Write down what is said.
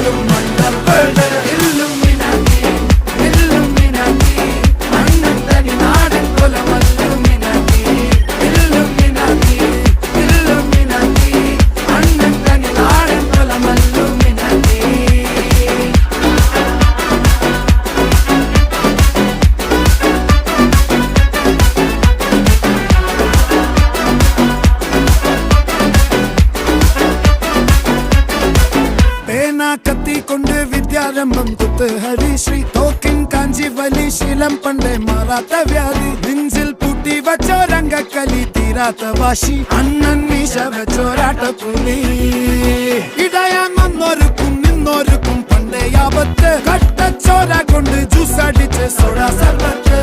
പോലും മണ്ടപ്പേട് Illuminati Illuminati അണ്ണൻ തനി നാടൻ കൊലമല്ലുമിനാറ്റി ഇല്ലുമിനാറ്റി ഇല്ലുമിനാറ്റി അണ്ണൻ തനി നാടൻ കൊലമല്ലുമിനാറ്റി. കത്തി കൊണ്ട് വിദ്യാരംഭം കുത്ത് ഹരിശ്രീ തോക്കിൻ കാഞ്ചി വലി ശീലം പണ്ടേ മാറാത്ത വ്യാധി നെഞ്ചിൽ പൂട്ടി വച്ചോരംഗക്കലി തീരാത്ത വാശി അണ്ണൻ മീശ വെച്ചോരാട്ട പുലി ഇടയാൻ വന്നോർക്കും നിന്നോർക്കും പണ്ടേ ആപത്ത് കട്ടച്ചോര കൊണ്ട് ജ്യൂസ് അടിച്ച് സോഡ സർബത്ത്